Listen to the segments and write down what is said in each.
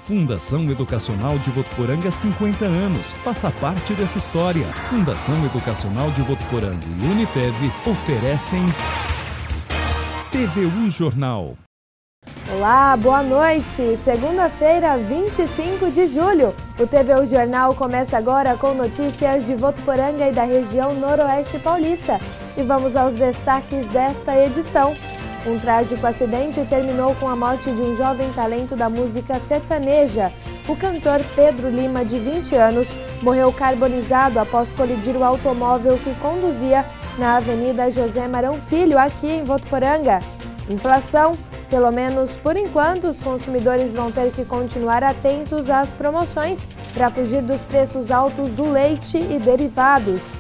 Fundação Educacional de Votuporanga, 50 anos. Faça parte dessa história. Fundação Educacional de Votuporanga e Unifev oferecem TVU Jornal. Olá, boa noite. Segunda-feira, 25 de julho. O TVU Jornal começa agora com notícias de Votuporanga e da região noroeste paulista. E vamos aos destaques desta edição. Um trágico acidente terminou com a morte de um jovem talento da música sertaneja. O cantor Pedro Lima, de 20 anos, morreu carbonizado após colidir o automóvel que conduzia na Avenida José Marão Filho, aqui em Votuporanga. Inflação. Pelo menos por enquanto, os consumidores vão ter que continuar atentos às promoções para fugir dos preços altos do leite e derivados.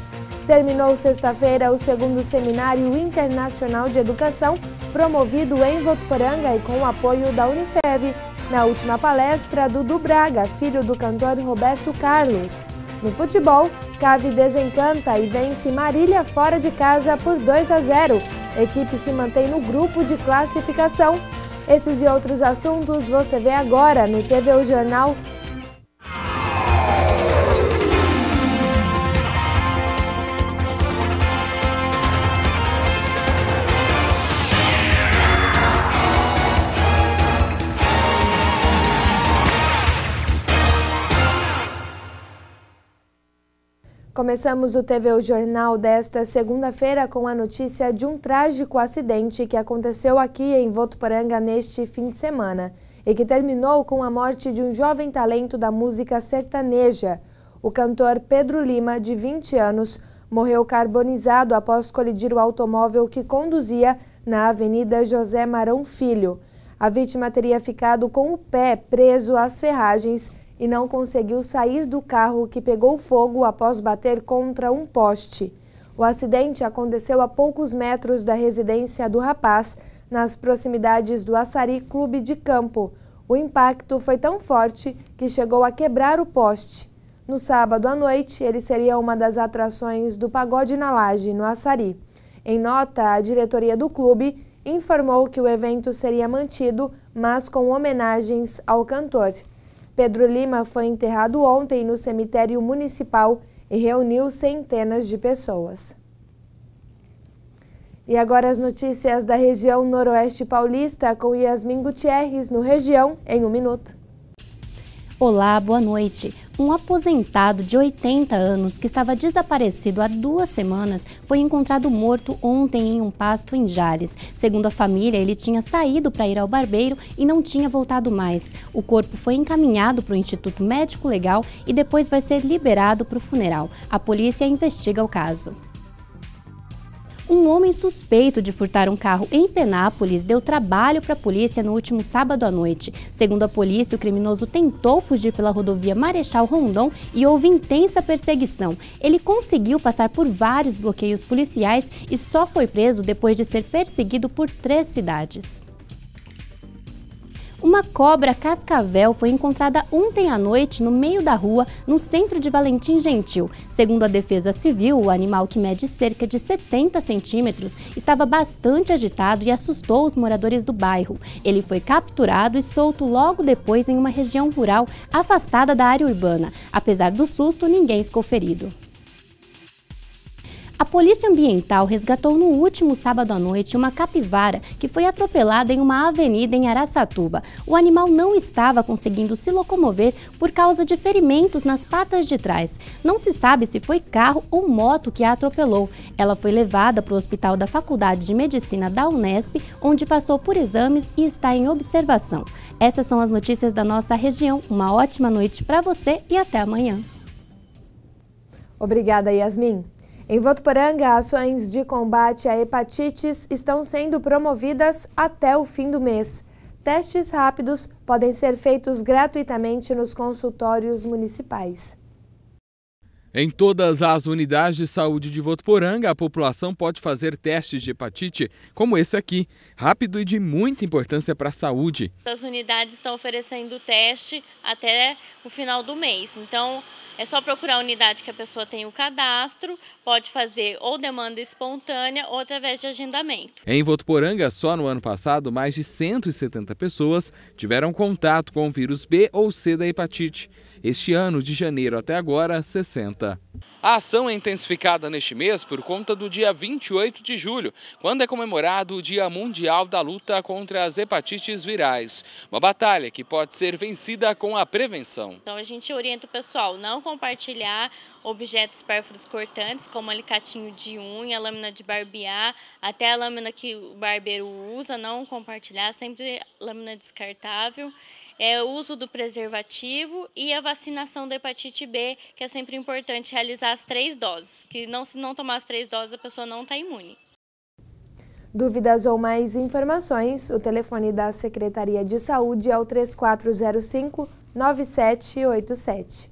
Terminou sexta-feira o segundo Seminário Internacional de Educação, promovido em Votuporanga e com o apoio da Unifev. Na última palestra, Dudu Braga, filho do cantor Roberto Carlos. No futebol, Cave desencanta e vence Marília fora de casa por 2-0. A equipe se mantém no grupo de classificação. Esses e outros assuntos você vê agora no TVU Jornal. Começamos o TVU Jornal desta segunda-feira com a notícia de um trágico acidente que aconteceu aqui em Votuporanga neste fim de semana e que terminou com a morte de um jovem talento da música sertaneja. O cantor Pedro Lima, de 20 anos, morreu carbonizado após colidir o automóvel que conduzia na Avenida José Marão Filho. A vítima teria ficado com o pé preso às ferragens e não conseguiu sair do carro que pegou fogo após bater contra um poste. O acidente aconteceu a poucos metros da residência do rapaz, nas proximidades do Açari Clube de Campo. O impacto foi tão forte que chegou a quebrar o poste. No sábado à noite, ele seria uma das atrações do Pagode na Laje, no Açari. Em nota, a diretoria do clube informou que o evento seria mantido, mas com homenagens ao cantor. Pedro Lima foi enterrado ontem no cemitério municipal e reuniu centenas de pessoas. E agora as notícias da região noroeste paulista com Yasmin Gutierrez no Região em 1 minuto. Olá, boa noite. Um aposentado de 80 anos que estava desaparecido há 2 semanas foi encontrado morto ontem em um pasto em Jales. Segundo a família, ele tinha saído para ir ao barbeiro e não tinha voltado mais. O corpo foi encaminhado para o Instituto Médico Legal e depois vai ser liberado para o funeral. A polícia investiga o caso. Um homem suspeito de furtar um carro em Penápolis deu trabalho para a polícia no último sábado à noite. Segundo a polícia, o criminoso tentou fugir pela rodovia Marechal Rondon e houve intensa perseguição. Ele conseguiu passar por vários bloqueios policiais e só foi preso depois de ser perseguido por 3 cidades. Uma cobra cascavel foi encontrada ontem à noite no meio da rua, no centro de Valentim Gentil. Segundo a Defesa Civil, o animal, que mede cerca de 70 centímetros, estava bastante agitado e assustou os moradores do bairro. Ele foi capturado e solto logo depois em uma região rural afastada da área urbana. Apesar do susto, ninguém ficou ferido. A Polícia Ambiental resgatou no último sábado à noite uma capivara que foi atropelada em uma avenida em Araçatuba. O animal não estava conseguindo se locomover por causa de ferimentos nas patas de trás. Não se sabe se foi carro ou moto que a atropelou. Ela foi levada para o Hospital da Faculdade de Medicina da Unesp, onde passou por exames e está em observação. Essas são as notícias da nossa região. Uma ótima noite para você e até amanhã. Obrigada, Yasmin. Em Votuporanga, ações de combate à hepatites estão sendo promovidas até o fim do mês. Testes rápidos podem ser feitos gratuitamente nos consultórios municipais. Em todas as unidades de saúde de Votuporanga, a população pode fazer testes de hepatite, como esse aqui, rápido e de muita importância para a saúde. As unidades estão oferecendo teste até o final do mês, então É só procurar a unidade que a pessoa tem o cadastro, pode fazer ou demanda espontânea ou através de agendamento. Em Votuporanga, só no ano passado, mais de 170 pessoas tiveram contato com o vírus B ou C da hepatite. Este ano, de janeiro até agora, 60. A ação é intensificada neste mês por conta do dia 28 de julho, quando é comemorado o Dia Mundial da Luta contra as Hepatites Virais. Uma batalha que pode ser vencida com a prevenção. Então a gente orienta o pessoal a não compartilhar objetos supérfluos cortantes, como alicatinho de unha, lâmina de barbear, até a lâmina que o barbeiro usa, não compartilhar, sempre lâmina descartável. O uso do preservativo e a vacinação da hepatite B, que é sempre importante realizar as 3 doses, que se não tomar as 3 doses a pessoa não está imune. Dúvidas ou mais informações, o telefone da Secretaria de Saúde é o 3405-9787.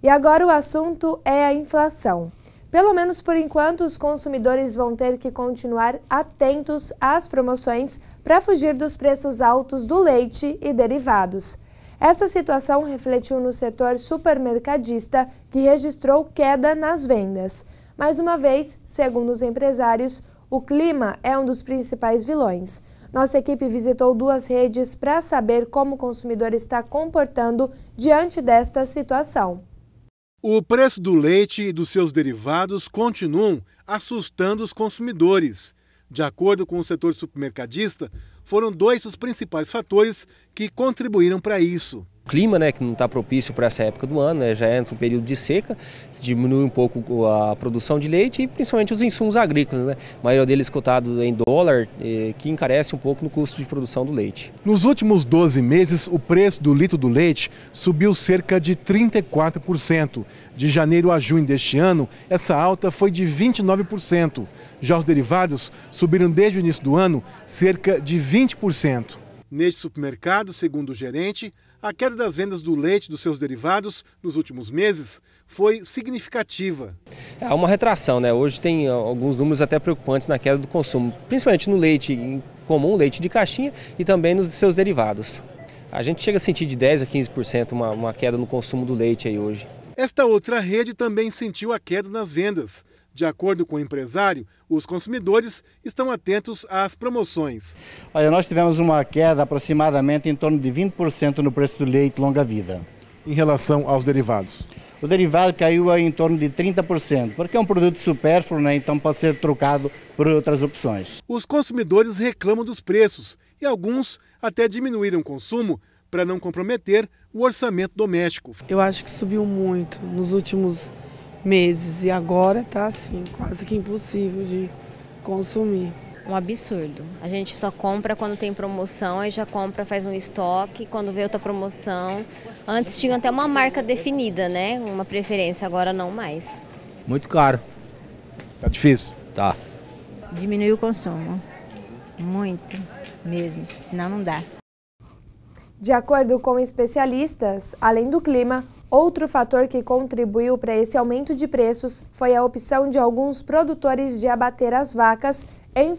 E agora o assunto é a inflação. Pelo menos por enquanto, os consumidores vão ter que continuar atentos às promoções para fugir dos preços altos do leite e derivados. Essa situação refletiu no setor supermercadista, que registrou queda nas vendas. Mais uma vez, segundo os empresários, o clima é um dos principais vilões. Nossa equipe visitou 2 redes para saber como o consumidor está comportando diante desta situação. O preço do leite e dos seus derivados continuam assustando os consumidores. De acordo com o setor supermercadista, foram 2 os principais fatores que contribuíram para isso. O clima, que não está propício para essa época do ano, já é um período de seca, diminui um pouco a produção de leite e principalmente os insumos agrícolas, A maioria deles cotados em dólar, que encarece um pouco no custo de produção do leite. Nos últimos 12 meses, o preço do litro do leite subiu cerca de 34%. De janeiro a junho deste ano, essa alta foi de 29%. Já os derivados subiram desde o início do ano cerca de 20%. Neste supermercado, segundo o gerente, a queda das vendas do leite e dos seus derivados nos últimos meses foi significativa. Há uma retração, Hoje tem alguns números até preocupantes na queda do consumo, principalmente no leite comum, leite de caixinha e também nos seus derivados. A gente chega a sentir de 10% a 15% uma queda no consumo do leite aí hoje. Esta outra rede também sentiu a queda nas vendas. De acordo com o empresário, os consumidores estão atentos às promoções. Olha, nós tivemos uma queda aproximadamente em torno de 20% no preço do leite longa-vida. Em relação aos derivados? O derivado caiu em torno de 30%, porque é um produto supérfluo, então pode ser trocado por outras opções. Os consumidores reclamam dos preços e alguns até diminuíram o consumo para não comprometer o orçamento doméstico. Eu acho que subiu muito nos últimos meses e agora está assim, quase que impossível de consumir. Um absurdo. A gente só compra quando tem promoção, aí já compra, faz um estoque, quando vê outra promoção. Antes tinha até uma marca definida, uma preferência, agora não mais. Muito caro. Tá difícil? Tá. Diminuiu o consumo. Muito mesmo, senão não dá. De acordo com especialistas, além do clima, outro fator que contribuiu para esse aumento de preços foi a opção de alguns produtores de abater as vacas em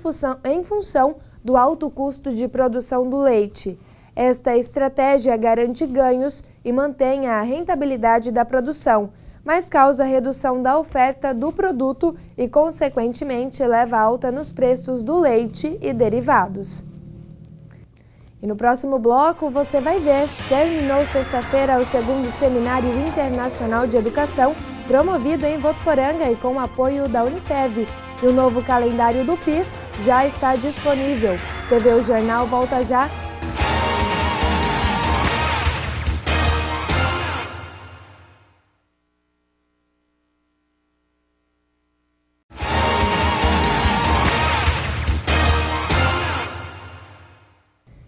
função do alto custo de produção do leite. Esta estratégia garante ganhos e mantém a rentabilidade da produção, mas causa redução da oferta do produto e, consequentemente, leva a alta nos preços do leite e derivados. E no próximo bloco você vai ver, terminou sexta-feira o 2º Seminário Internacional de Educação, promovido em Votuporanga e com o apoio da Unifev. E o novo calendário do PIS já está disponível. TV O Jornal volta já.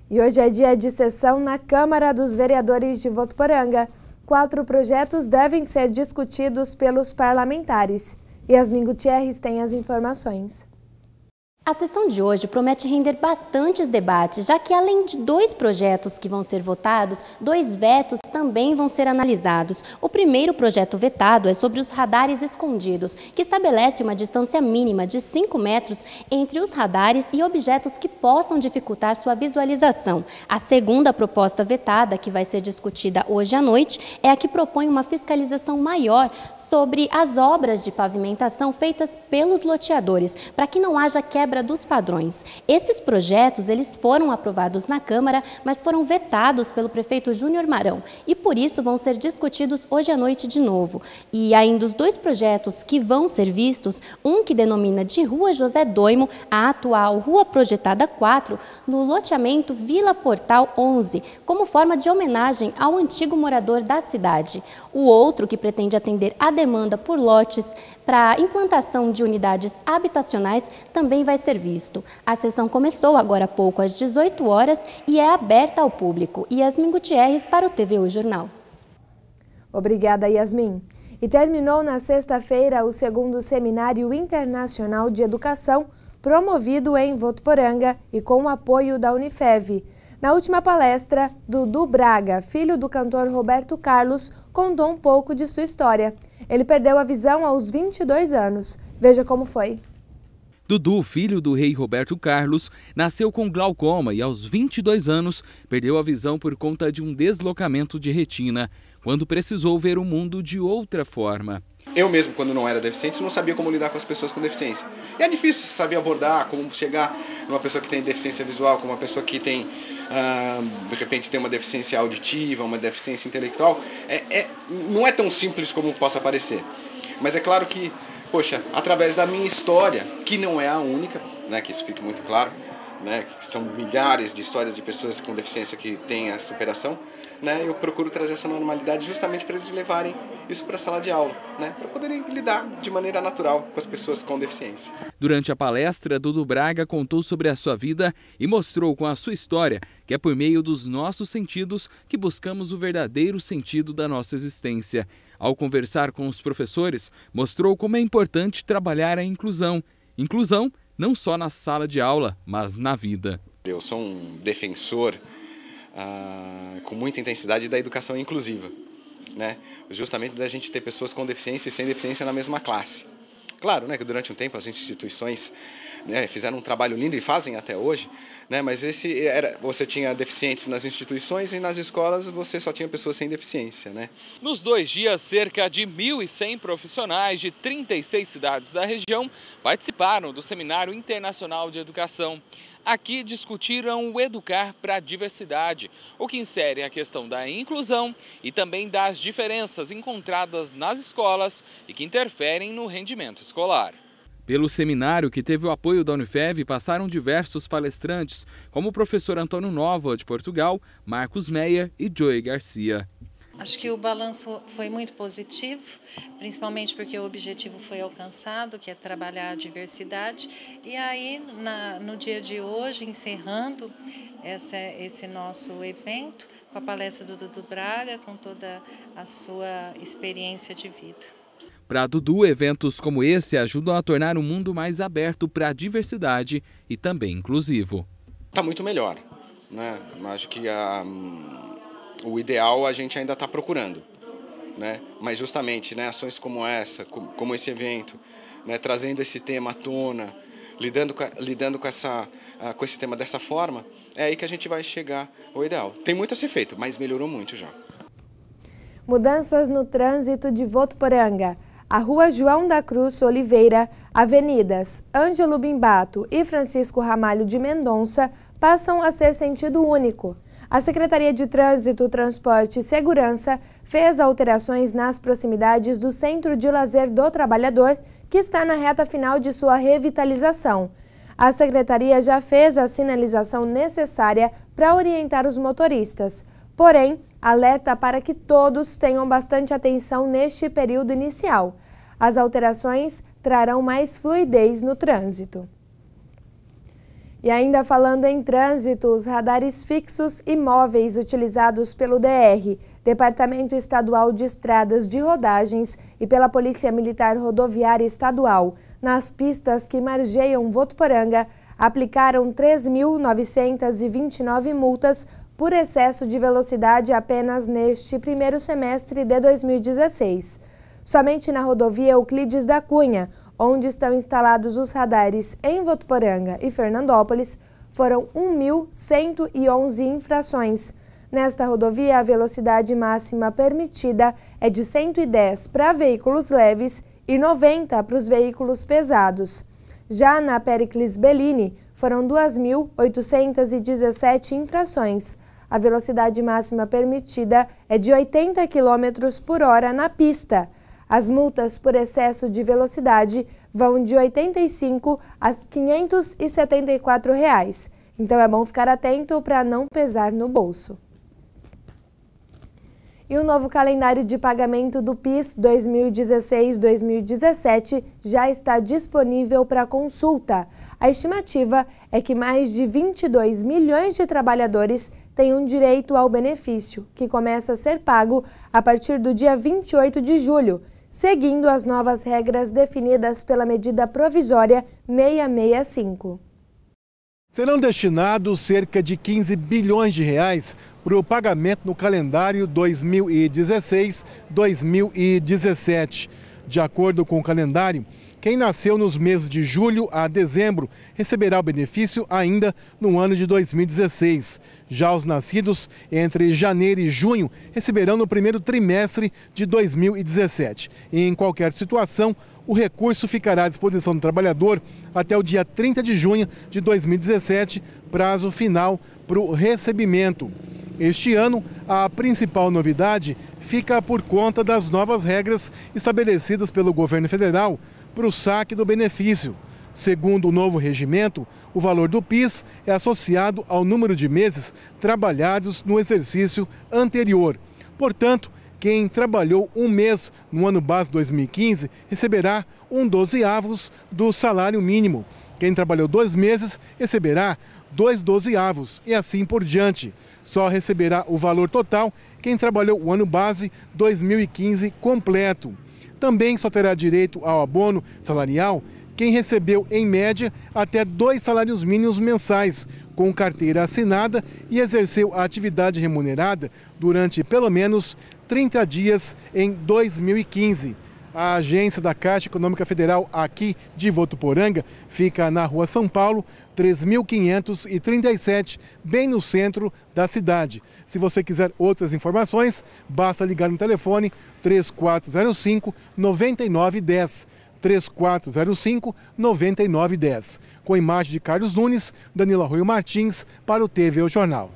E hoje é dia de sessão na Câmara dos Vereadores de Votuporanga. 4 projetos devem ser discutidos pelos parlamentares. Yasmin Gutierrez tem as informações. A sessão de hoje promete render bastantes debates, já que além de 2 projetos que vão ser votados, 2 vetos também vão ser analisados. O primeiro projeto vetado é sobre os radares escondidos, que estabelece uma distância mínima de 5 metros entre os radares e objetos que possam dificultar sua visualização. A segunda proposta vetada, que vai ser discutida hoje à noite, é a que propõe uma fiscalização maior sobre as obras de pavimentação feitas pelos loteadores, para que não haja quebra dos padrões. Esses projetos, eles foram aprovados na Câmara, mas foram vetados pelo prefeito Júnior Marão e por isso vão ser discutidos hoje à noite de novo. E ainda os 2 projetos que vão ser vistos, um que denomina de Rua José Doimo a atual Rua Projetada 4, no loteamento Vila Portal 11, como forma de homenagem ao antigo morador da cidade. O outro, que pretende atender a demanda por lotes para a implantação de unidades habitacionais, também vai ser visto. A sessão começou agora há pouco, às 18 horas, e é aberta ao público. Yasmin Gutierrez para o TVU Jornal. Obrigada, Yasmin. E terminou na sexta-feira o 2º Seminário Internacional de Educação, promovido em Votuporanga e com o apoio da Unifev. Na última palestra, Dudu Braga, filho do cantor Roberto Carlos, contou um pouco de sua história. Ele perdeu a visão aos 22 anos. Veja como foi. Dudu, filho do rei Roberto Carlos, nasceu com glaucoma e aos 22 anos perdeu a visão por conta de um deslocamento de retina, quando precisou ver o mundo de outra forma. Eu mesmo, quando não era deficiente, não sabia como lidar com as pessoas com deficiência. E é difícil saber abordar, como chegar numa pessoa que tem deficiência visual, com uma pessoa que tem, de repente, tem uma deficiência auditiva, uma deficiência intelectual. Não é tão simples como possa parecer. Mas é claro que, poxa, através da minha história, que não é a única, né, que isso fique muito claro, né, que são milhares de histórias de pessoas com deficiência que têm a superação, né, eu procuro trazer essa normalidade justamente para eles levarem isso para a sala de aula, né, para poderem lidar de maneira natural com as pessoas com deficiência. Durante a palestra, Dudu Braga contou sobre a sua vida e mostrou com a sua história que é por meio dos nossos sentidos que buscamos o verdadeiro sentido da nossa existência. Ao conversar com os professores, mostrou como é importante trabalhar a inclusão. Inclusão não só na sala de aula, mas na vida. Eu sou um defensor com muita intensidade da educação inclusiva, né? Justamente da gente ter pessoas com deficiência e sem deficiência na mesma classe. Claro, né, que durante um tempo as instituições, né, fizeram um trabalho lindo e fazem até hoje, né, mas você tinha deficientes nas instituições e nas escolas você só tinha pessoas sem deficiência, né? Nos 2 dias, cerca de 1.100 profissionais de 36 cidades da região participaram do Seminário Internacional de Educação. Aqui discutiram o Educar para a Diversidade, o que insere a questão da inclusão e também das diferenças encontradas nas escolas e que interferem no rendimento escolar. Pelo seminário, que teve o apoio da Unifev, passaram diversos palestrantes, como o professor Antônio Nova, de Portugal, Marcos Meyer e Joey Garcia. Acho que o balanço foi muito positivo, principalmente porque o objetivo foi alcançado, que é trabalhar a diversidade. E aí, no dia de hoje, encerrando esse nosso evento, com a palestra do Dudu Braga, com toda a sua experiência de vida. Para Dudu, eventos como esse ajudam a tornar o mundo mais aberto para a diversidade e também inclusivo. Está muito melhor, né? Acho que o ideal a gente ainda está procurando, né? Mas justamente, né, ações como essa, como esse evento, né, trazendo esse tema à tona, lidando com esse tema dessa forma, é aí que a gente vai chegar ao ideal. Tem muito a ser feito, mas melhorou muito já. Mudanças no trânsito de Votuporanga. A Rua João da Cruz Oliveira, avenidas Ângelo Bimbato e Francisco Ramalho de Mendonça passam a ser sentido único. A Secretaria de Trânsito, Transporte e Segurança fez alterações nas proximidades do Centro de Lazer do Trabalhador, que está na reta final de sua revitalização. A Secretaria já fez a sinalização necessária para orientar os motoristas. Porém, alerta para que todos tenham bastante atenção neste período inicial. As alterações trarão mais fluidez no trânsito. E ainda falando em trânsito, os radares fixos e móveis utilizados pelo DR, Departamento Estadual de Estradas de Rodagens, e pela Polícia Militar Rodoviária Estadual, nas pistas que margeiam Votuporanga, aplicaram 3.929 multas por excesso de velocidade apenas neste primeiro semestre de 2016. Somente na rodovia Euclides da Cunha, onde estão instalados os radares em Votuporanga e Fernandópolis, foram 1.111 infrações. Nesta rodovia, a velocidade máxima permitida é de 110 para veículos leves e 90 para os veículos pesados. Já na Péricles Bellini, foram 2.817 infrações. A velocidade máxima permitida é de 80 km por hora na pista. As multas por excesso de velocidade vão de R$ 85 a R$ 574. Então é bom ficar atento para não pesar no bolso. E o novo calendário de pagamento do PIS 2016-2017 já está disponível para consulta. A estimativa é que mais de 22 milhões de trabalhadores tenham direito ao benefício, que começa a ser pago a partir do dia 28 de julho, seguindo as novas regras definidas pela medida provisória 665. Serão destinados cerca de 15 bilhões de reais para o pagamento no calendário 2016-2017. De acordo com o calendário, quem nasceu nos meses de julho a dezembro receberá o benefício ainda no ano de 2016. Já os nascidos entre janeiro e junho receberão no primeiro trimestre de 2017. E em qualquer situação, o recurso ficará à disposição do trabalhador até o dia 30 de junho de 2017, prazo final para o recebimento. Este ano, a principal novidade fica por conta das novas regras estabelecidas pelo governo federal para o saque do benefício. Segundo o novo regimento, o valor do PIS é associado ao número de meses trabalhados no exercício anterior. Portanto, quem trabalhou um mês no ano base 2015 receberá 1/12 do salário mínimo. Quem trabalhou 2 meses receberá 2/12 e assim por diante. Só receberá o valor total quem trabalhou o ano base 2015 completo. Também só terá direito ao abono salarial quem recebeu, em média, até 2 salários mínimos mensais, com carteira assinada e exerceu a atividade remunerada durante pelo menos 30 dias em 2015. A agência da Caixa Econômica Federal aqui de Votuporanga fica na Rua São Paulo, 3.537, bem no centro da cidade. Se você quiser outras informações, basta ligar no telefone 3405-9910. 3405-9910. Com imagem de Carlos Nunes, Danilo Arroio Martins para o TV O Jornal.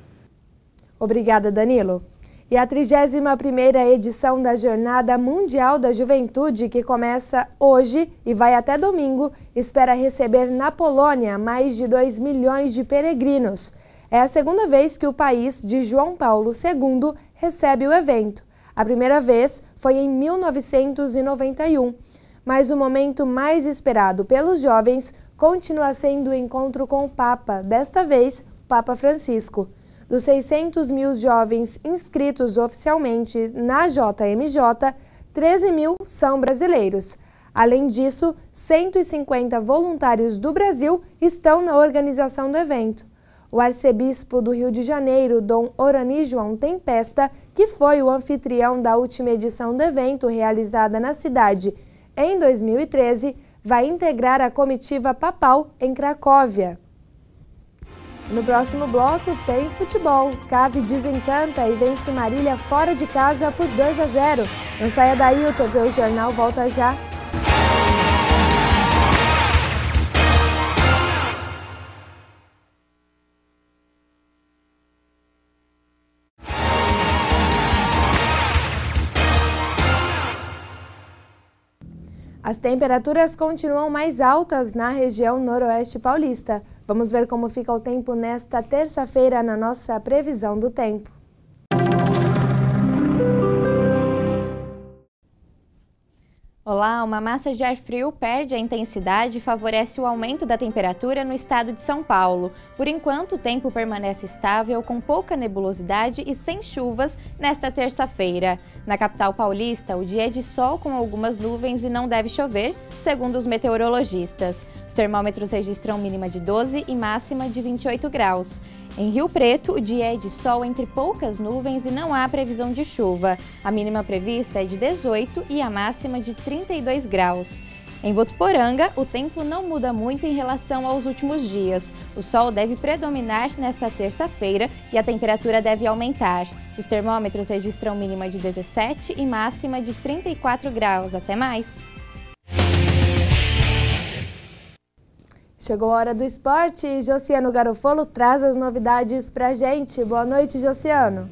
Obrigada, Danilo. E a 31ª edição da Jornada Mundial da Juventude, que começa hoje e vai até domingo, espera receber na Polônia mais de 2 milhões de peregrinos. É a segunda vez que o país de João Paulo II recebe o evento. A primeira vez foi em 1991. Mas o momento mais esperado pelos jovens continua sendo o encontro com o Papa, desta vez, Papa Francisco. Dos 600 mil jovens inscritos oficialmente na JMJ, 13 mil são brasileiros. Além disso, 150 voluntários do Brasil estão na organização do evento. O arcebispo do Rio de Janeiro, Dom Orani João Tempesta, que foi o anfitrião da última edição do evento realizada na cidade em 2013, vai integrar a comitiva papal em Cracóvia. No próximo bloco tem futebol. Cave desencanta e vence Marília fora de casa por 2-0. Não saia daí, o TV O Jornal volta já. As temperaturas continuam mais altas na região noroeste paulista. Vamos ver como fica o tempo nesta terça-feira na nossa previsão do tempo. Olá, uma massa de ar frio perde a intensidade e favorece o aumento da temperatura no estado de São Paulo. Por enquanto, o tempo permanece estável, com pouca nebulosidade e sem chuvas nesta terça-feira. Na capital paulista, o dia é de sol com algumas nuvens e não deve chover, segundo os meteorologistas. Os termômetros registram mínima de 12 e máxima de 28 graus. Em Rio Preto, o dia é de sol entre poucas nuvens e não há previsão de chuva. A mínima prevista é de 18 e a máxima de 32 graus. Em Votuporanga, o tempo não muda muito em relação aos últimos dias. O sol deve predominar nesta terça-feira e a temperatura deve aumentar. Os termômetros registram mínima de 17 e máxima de 34 graus. Até mais! Chegou a hora do esporte e Josiano Garofolo traz as novidades pra gente. Boa noite, Josiano.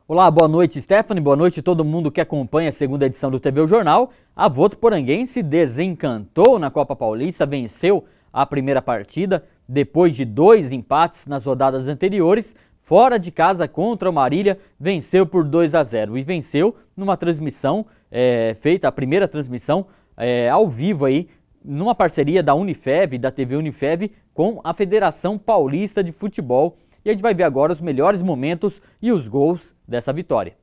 Olá, boa noite, Stephanie. Boa noite a todo mundo que acompanha a segunda edição do TV O Jornal. A Votuporanguense desencantou na Copa Paulista, venceu a primeira partida depois de 2 empates nas rodadas anteriores. Fora de casa contra o Marília, venceu por 2-0 e venceu numa transmissão feita, a primeira transmissão ao vivo aí, numa parceria da Unifev, da TV Unifev, com a Federação Paulista de Futebol. E a gente vai ver agora os melhores momentos e os gols dessa vitória.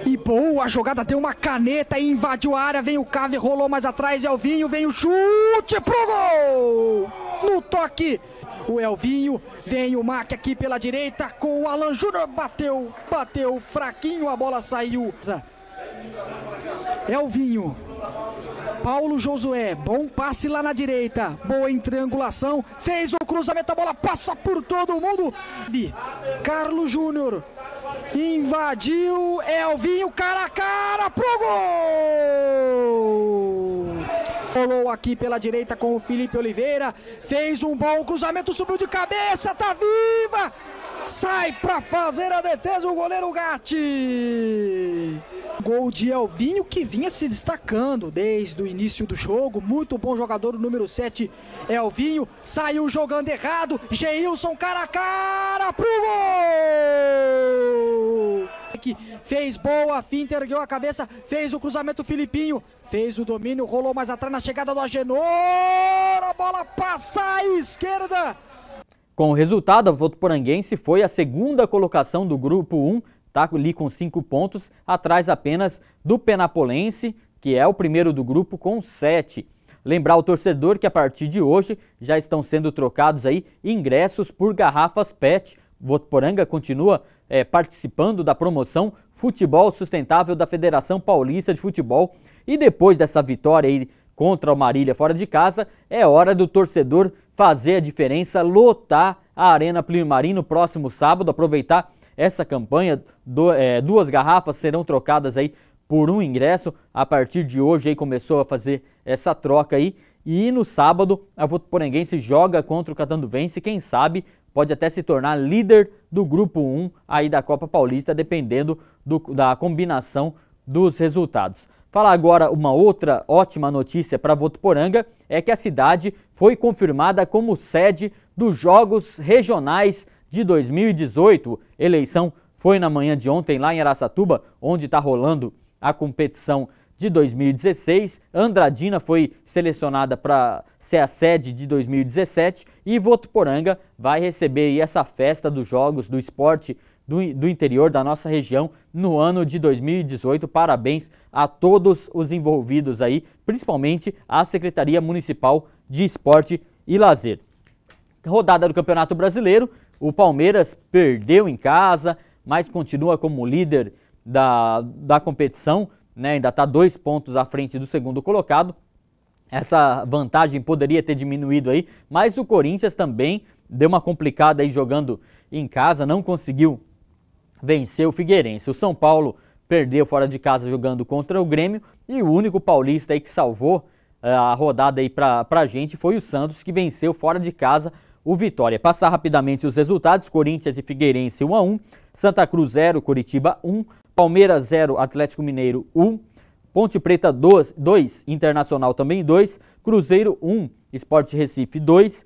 E boa, a jogada deu uma caneta e invadiu a área, vem o Cave, rolou mais atrás, Elvinho, vem o chute pro gol! No toque, o Elvinho, vem o Mac aqui pela direita com o Alan Júnior, bateu fraquinho, a bola saiu. Elvinho. Paulo Josué, bom passe lá na direita, boa em triangulação, fez o cruzamento, a bola passa por todo mundo. Carlos Júnior invadiu, Elvinho cara a cara pro gol! Rolou aqui pela direita com o Felipe Oliveira, fez um bom cruzamento, subiu de cabeça, tá viva! Sai pra fazer a defesa o goleiro Gatti. Gol de Elvinho, que vinha se destacando desde o início do jogo. Muito bom jogador, o número 7, Elvinho. Saiu jogando errado. Geilson cara a cara pro gol. Fez boa finta, ergueu a cabeça, fez o cruzamento, Filipinho. Fez o domínio, rolou mais atrás na chegada do Agenor. A bola passa à esquerda. Com o resultado, a Votuporanguense foi a segunda colocação do grupo 1, tá ali com 5 pontos, atrás apenas do Penapolense, que é o primeiro do grupo com 7. Lembrar ao torcedor que a partir de hoje já estão sendo trocados aí ingressos por garrafas PET. Votuporanga continua participando da promoção Futebol Sustentável da Federação Paulista de Futebol. E depois dessa vitória aí contra o Marília fora de casa, é hora do torcedor fazer a diferença, lotar a Arena Plínio Marim no próximo sábado, aproveitar essa campanha. 2 garrafas serão trocadas aí por um ingresso. A partir de hoje aí começou a fazer essa troca aí. E no sábado a Votuporanguense joga contra o Catanduvense, quem sabe pode até se tornar líder do grupo 1 aí da Copa Paulista, dependendo da combinação dos resultados. Falar agora uma outra ótima notícia para Votuporanga, é que a cidade foi confirmada como sede dos Jogos Regionais de 2018. Eleição foi na manhã de ontem lá em Araçatuba, onde está rolando a competição de 2016. Andradina foi selecionada para ser a sede de 2017 e Votuporanga vai receber aí essa festa dos Jogos do Esporte do interior da nossa região no ano de 2018. Parabéns a todos os envolvidos aí, principalmente a Secretaria Municipal de Esporte e Lazer. Rodada do Campeonato Brasileiro, o Palmeiras perdeu em casa, mas continua como líder da competição, né? Ainda está 2 pontos à frente do segundo colocado. Essa vantagem poderia ter diminuído aí, mas o Corinthians também deu uma complicada aí jogando em casa, não conseguiu vencer o Figueirense. O São Paulo perdeu fora de casa jogando contra o Grêmio e o único paulista aí que salvou a rodada aí pra gente foi o Santos, que venceu fora de casa o Vitória. Passar rapidamente os resultados: Corinthians e Figueirense 1-1, Santa Cruz 0, Curitiba 1, Palmeiras 0, Atlético Mineiro 1, Ponte Preta 2, Internacional também 2, Cruzeiro 1, Sport Recife 2,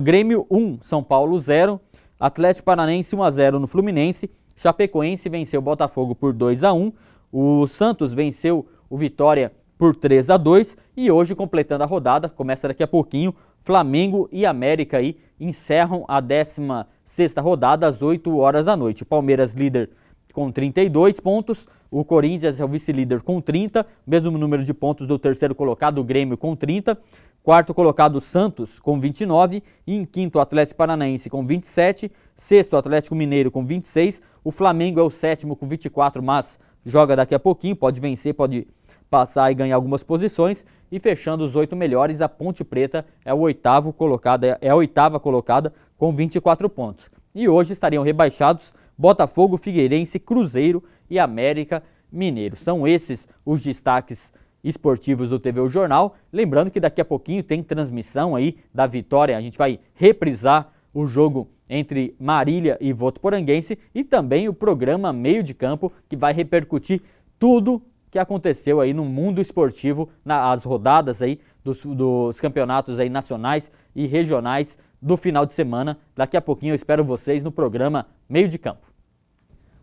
Grêmio 1, São Paulo 0, Atlético Paranaense 1-0 no Fluminense, Chapecoense venceu o Botafogo por 2-1, o Santos venceu o Vitória por 3-2 e hoje, completando a rodada, começa daqui a pouquinho, Flamengo e América aí encerram a 16ª rodada às 8 horas da noite. O Palmeiras líder com 32 pontos, o Corinthians é o vice-líder com 30, mesmo número de pontos do terceiro colocado, o Grêmio com 30, quarto colocado o Santos com 29, e em quinto o Atlético Paranaense com 27, sexto o Atlético Mineiro com 26, o Flamengo é o sétimo com 24, mas joga daqui a pouquinho, pode vencer, pode passar e ganhar algumas posições, e fechando os 8 melhores, a Ponte Preta é a oitava colocada com 24 pontos. E hoje estariam rebaixados Botafogo, Figueirense, Cruzeiro e América Mineiro. São esses os destaques esportivos do TV O Jornal. Lembrando que daqui a pouquinho tem transmissão aí da vitória. A gente vai reprisar o jogo entre Marília e Votuporanguense e também o programa Meio de Campo, que vai repercutir tudo que aconteceu aí no mundo esportivo, as rodadas aí dos campeonatos aí nacionais e regionais do final de semana. Daqui a pouquinho eu espero vocês no programa Meio de Campo.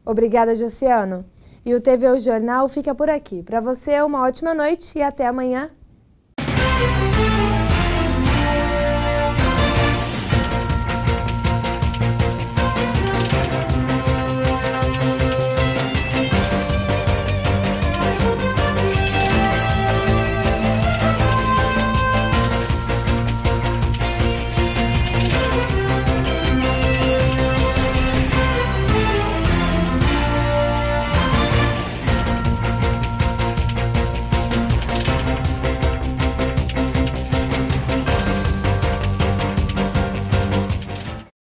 Obrigada, Josiano. E o TV O Jornal fica por aqui. Para você, uma ótima noite e até amanhã.